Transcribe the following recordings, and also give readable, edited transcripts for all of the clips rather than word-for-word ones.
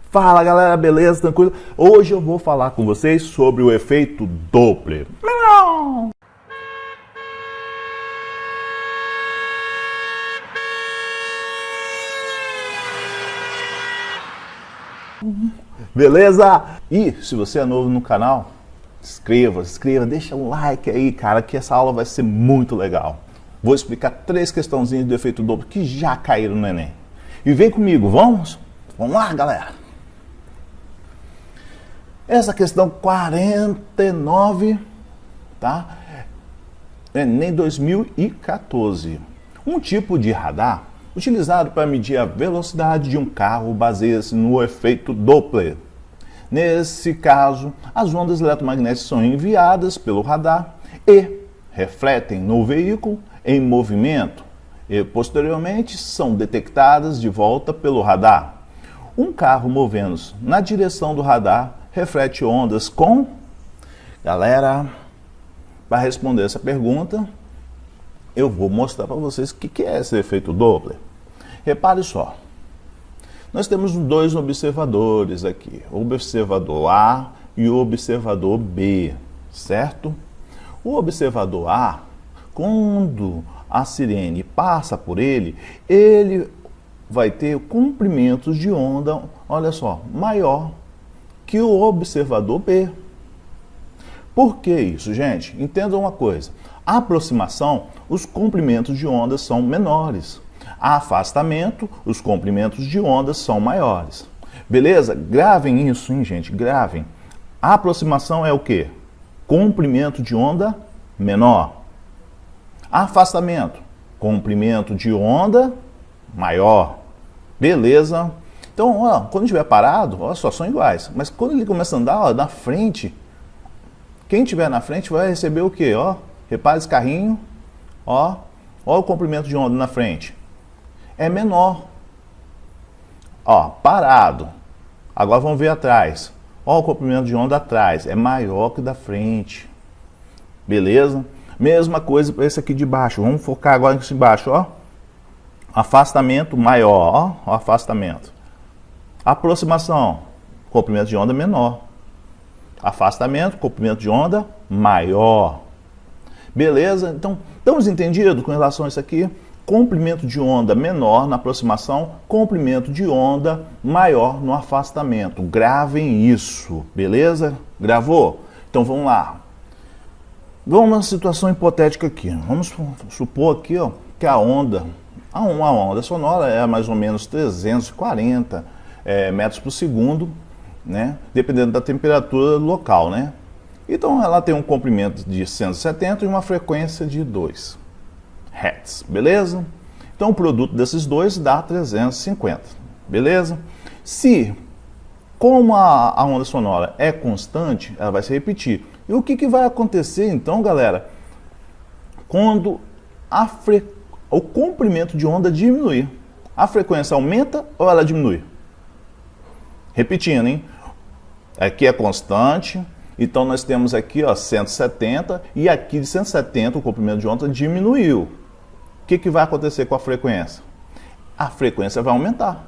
Fala galera, beleza? Tranquilo? Hoje eu vou falar com vocês sobre o efeito Doppler. Beleza? E se você é novo no canal, inscreva, deixa um like aí, cara, que essa aula vai ser muito legal. Vou explicar 3 questãozinhas do efeito Doppler que já caíram no Enem. E vem comigo, vamos? Vamos lá, galera! Essa questão 49, tá? Enem 2014. Um tipo de radar utilizado para medir a velocidade de um carro baseia-se no efeito Doppler. Nesse caso, as ondas eletromagnéticas são enviadas pelo radar e refletem no veículo em movimento e posteriormente são detectadas de volta pelo radar. Um carro movendo-se na direção do radar reflete ondas com... Galera, para responder essa pergunta, eu vou mostrar para vocês o que é esse efeito Doppler. Repare só, nós temos 2 observadores aqui, o observador A e o observador B, certo? O observador A, quando a sirene passa por ele vai ter comprimentos de onda, olha só, maior que o observador B. Por que isso, gente? Entendam uma coisa. A aproximação, os comprimentos de onda são menores. A afastamento, os comprimentos de onda são maiores. Beleza? Gravem isso, hein, gente? Gravem. A aproximação é o quê? Comprimento de onda menor. Afastamento, comprimento de onda maior. Beleza? Então, ó, quando estiver parado, olha só, são iguais. Mas quando ele começa a andar, ó, na frente, quem estiver na frente vai receber o quê? Ó, repare esse carrinho, ó o comprimento de onda na frente. É menor. Ó, parado. Agora vamos ver atrás. Ó, o comprimento de onda atrás é maior que o da frente. Beleza? Mesma coisa para esse aqui de baixo. Vamos focar agora nesse embaixo, ó. Afastamento maior, ó, afastamento. Aproximação, comprimento de onda menor. Afastamento, comprimento de onda maior. Beleza? Então, estamos entendidos com relação a isso aqui? Comprimento de onda menor na aproximação, comprimento de onda maior no afastamento. Gravem isso, beleza? Gravou? Então vamos lá. Vamos uma situação hipotética aqui. Vamos supor aqui, ó, que a onda sonora é mais ou menos 340 metros por segundo, né? Dependendo da temperatura local, né? Então ela tem um comprimento de 170 e uma frequência de 2 Hz, beleza? Então o produto desses dois dá 350, beleza? Como a onda sonora é constante, ela vai se repetir. E o que vai acontecer então, galera, quando o comprimento de onda diminuir? A frequência aumenta ou ela diminui? Repetindo, hein? Aqui é constante, então nós temos aqui, ó, 170, e aqui de 170 o comprimento de onda diminuiu. O que vai acontecer com a frequência? A frequência vai aumentar.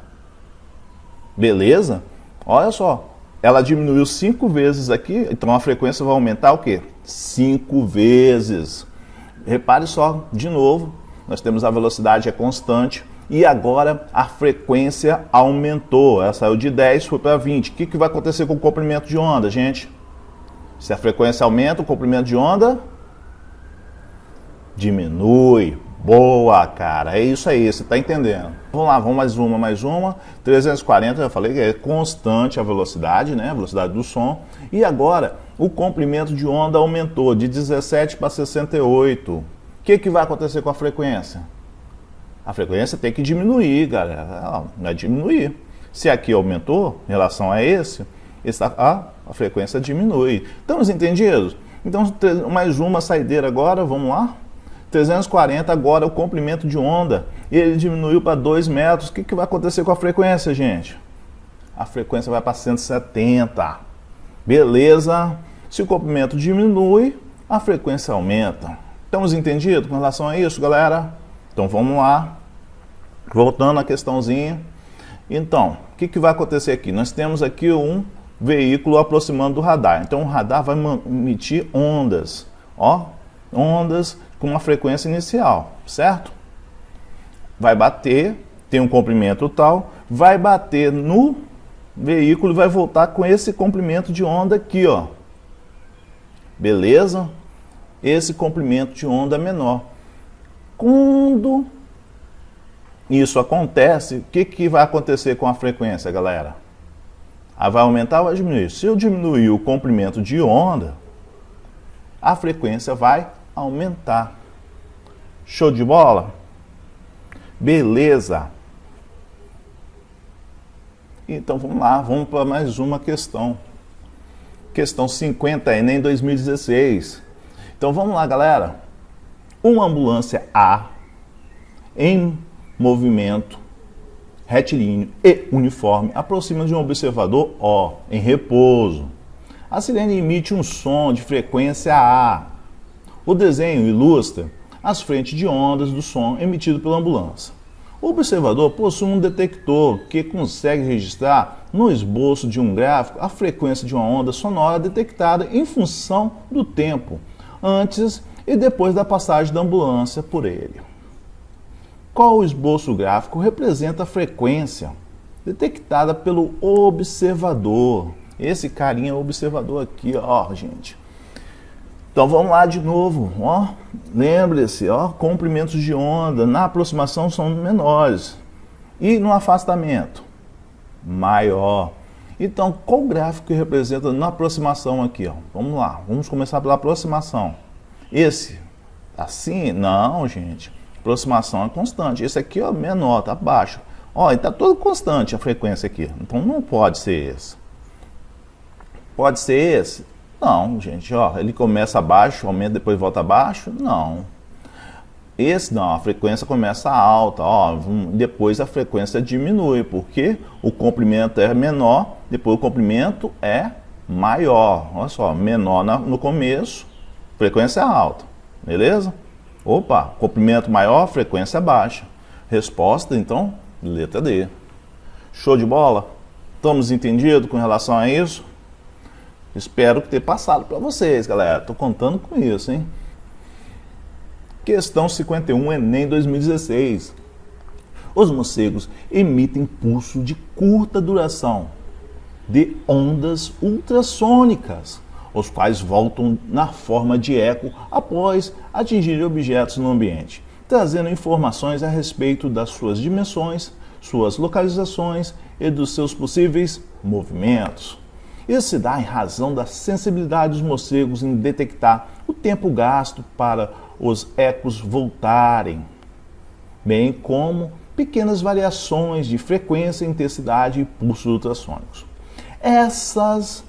Beleza? Olha só, ela diminuiu 5 vezes aqui, então a frequência vai aumentar o quê? 5 vezes. Repare só, de novo, nós temos a velocidade é constante, e agora a frequência aumentou. Ela saiu de 10, foi para 20. O que vai acontecer com o comprimento de onda, gente? Se a frequência aumenta, o comprimento de onda diminui. Boa, cara. É isso aí, você está entendendo. Vamos lá, vamos mais uma. 340, já falei que é constante a velocidade, né? A velocidade do som. E agora, o comprimento de onda aumentou de 17 para 68. O que vai acontecer com a frequência? A frequência tem que diminuir, galera. Ela vai diminuir. Se aqui aumentou em relação a a frequência diminui. Estamos entendidos? Então, mais uma saideira agora, vamos lá. 340 agora o comprimento de onda. Ele diminuiu para 2 metros. O que vai acontecer com a frequência, gente? A frequência vai para 170. Beleza? Se o comprimento diminui, a frequência aumenta. Estamos entendidos com relação a isso, galera? Então vamos lá. Voltando à questãozinha. Então, que vai acontecer aqui? Nós temos aqui um veículo aproximando do radar. Então o radar vai emitir ondas, ó, ondas com uma frequência inicial, certo? Vai bater, tem um comprimento tal, vai bater no veículo e vai voltar com esse comprimento de onda aqui, ó. Beleza? Esse comprimento de onda menor. Quando isso acontece, o que vai acontecer com a frequência, galera? Vai aumentar ou vai diminuir? Se eu diminuir o comprimento de onda, a frequência vai aumentar. Show de bola? Beleza. Então vamos lá, vamos para mais uma questão. Questão 50, Enem 2016. Então vamos lá, galera. Uma ambulância A em movimento retilíneo e uniforme aproxima de um observador O em repouso. A sirene emite um som de frequência A. O desenho ilustra as frentes de ondas do som emitido pela ambulância. O observador possui um detector que consegue registrar no esboço de um gráfico a frequência de uma onda sonora detectada em função do tempo antes e depois da passagem da ambulância por ele. Qual o esboço gráfico representa a frequência detectada pelo observador? Esse carinha é o observador aqui, ó, gente. Então vamos lá de novo, ó. Lembre-se, ó, comprimentos de onda na aproximação são menores e no afastamento maior. Então, qual gráfico que representa na aproximação aqui, ó? Vamos lá, vamos começar pela aproximação. Esse, assim? Não, gente. Aproximação é constante. Esse aqui, ó, menor, tá baixo. Ó, ele tá todo constante a frequência aqui. Então não pode ser esse. Pode ser esse? Não, gente, ó, ele começa abaixo, aumenta, depois volta abaixo? Não. Esse não, a frequência começa alta, ó, depois a frequência diminui, porque o comprimento é menor, depois o comprimento é maior. Olha só, menor no começo, frequência alta, beleza? Opa, comprimento maior, frequência baixa. Resposta, então, letra D. Show de bola? Estamos entendidos com relação a isso? Espero que tenha passado para vocês, galera. Tô contando com isso, hein? Questão 51, Enem 2016. Os morcegos emitem pulso de curta duração de ondas ultrassônicas, os quais voltam na forma de eco após atingir objetos no ambiente, trazendo informações a respeito das suas dimensões, suas localizações e dos seus possíveis movimentos. Isso se dá em razão da sensibilidade dos morcegos em detectar o tempo gasto para os ecos voltarem, bem como pequenas variações de frequência, intensidade e pulsos ultrassônicos. Essas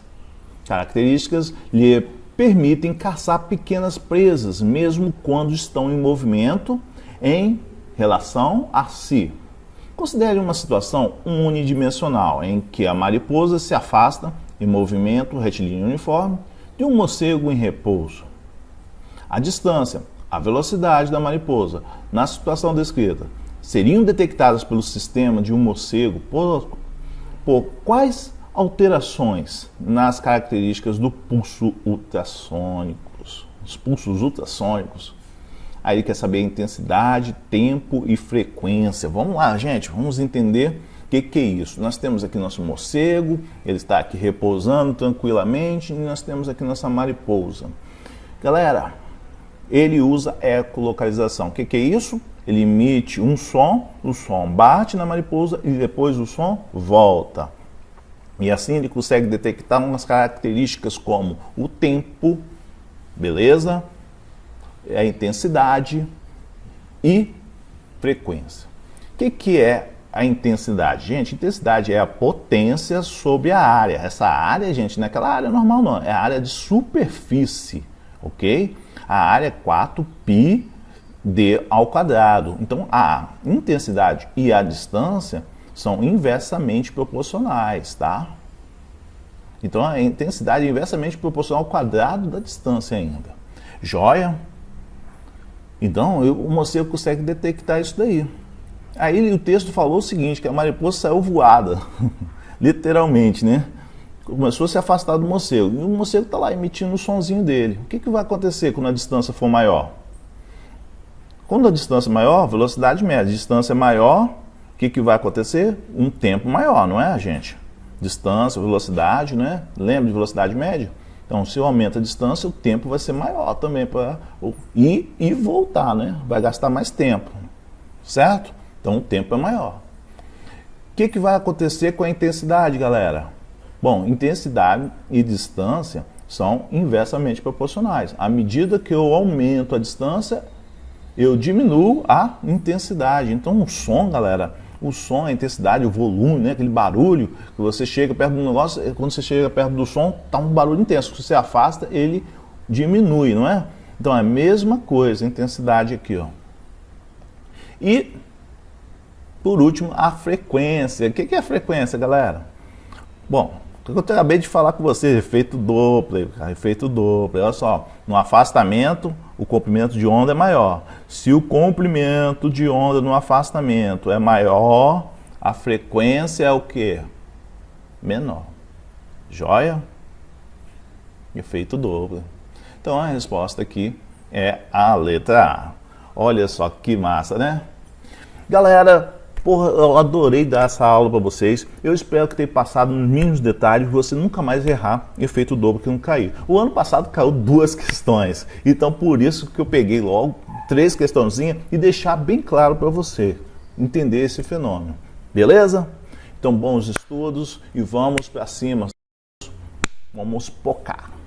características lhe permitem caçar pequenas presas, mesmo quando estão em movimento em relação a si. Considere uma situação unidimensional em que a mariposa se afasta em movimento retilíneo uniforme de um morcego em repouso. A distância, a velocidade da mariposa na situação descrita seriam detectadas pelo sistema de um morcego por quais alterações nas características do pulso ultrassônicos. Os pulsos ultrassônicos. Aí ele quer saber a intensidade, tempo e frequência. Vamos lá, gente, vamos entender o que é isso. Nós temos aqui nosso morcego, ele está aqui repousando tranquilamente, e nós temos aqui nossa mariposa. Galera, ele usa ecolocalização. O que é isso? Ele emite um som, o som bate na mariposa e depois o som volta. E assim ele consegue detectar umas características como o tempo, beleza? A intensidade e frequência. O que é a intensidade? Gente, intensidade é a potência sobre a área. Essa área, gente, não é aquela área normal não, é a área de superfície, ok? A área é 4πd ao quadrado. Então, a intensidade e a distância são inversamente proporcionais, tá? Então, a intensidade é inversamente proporcional ao quadrado da distância ainda. Joia? Então, o morcego consegue detectar isso daí. Aí o texto falou o seguinte, que a mariposa saiu voada, literalmente, né? Começou a se afastar do morcego. E o morcego está lá emitindo o sonzinho dele. O que vai acontecer quando a distância for maior? Quando a distância é maior, velocidade média. A distância é maior, o que vai acontecer? Um tempo maior, não é, gente? Distância, velocidade, né? Lembra de velocidade média? Então, se eu aumento a distância, o tempo vai ser maior também para ir e voltar, né? Vai gastar mais tempo, certo? Então, o tempo é maior. O que vai acontecer com a intensidade, galera? Bom, intensidade e distância são inversamente proporcionais. À medida que eu aumento a distância, eu diminuo a intensidade. Então, o som, galera, o som, a intensidade, o volume, né, aquele barulho, que você chega perto do negócio, quando você chega perto do som, tá um barulho intenso. Se você afasta, ele diminui, não é? Então, é a mesma coisa, a intensidade aqui, ó. E, por último, a frequência. O que é a frequência, galera? Bom, eu acabei de falar com você, efeito Doppler, olha só, no afastamento, o comprimento de onda é maior. Se o comprimento de onda no afastamento é maior, a frequência é o quê? Menor. Joia? Efeito Doppler. Então a resposta aqui é a letra A. Olha só que massa, né? Galera, porra, eu adorei dar essa aula para vocês. Eu espero que tenha passado nos mínimos detalhes e você nunca mais errar efeito Doppler que não cair. O ano passado caiu 2 questões, então por isso que eu peguei logo 3 questãozinhas e deixar bem claro para você entender esse fenômeno. Beleza? Então bons estudos e vamos para cima. Vamos focar.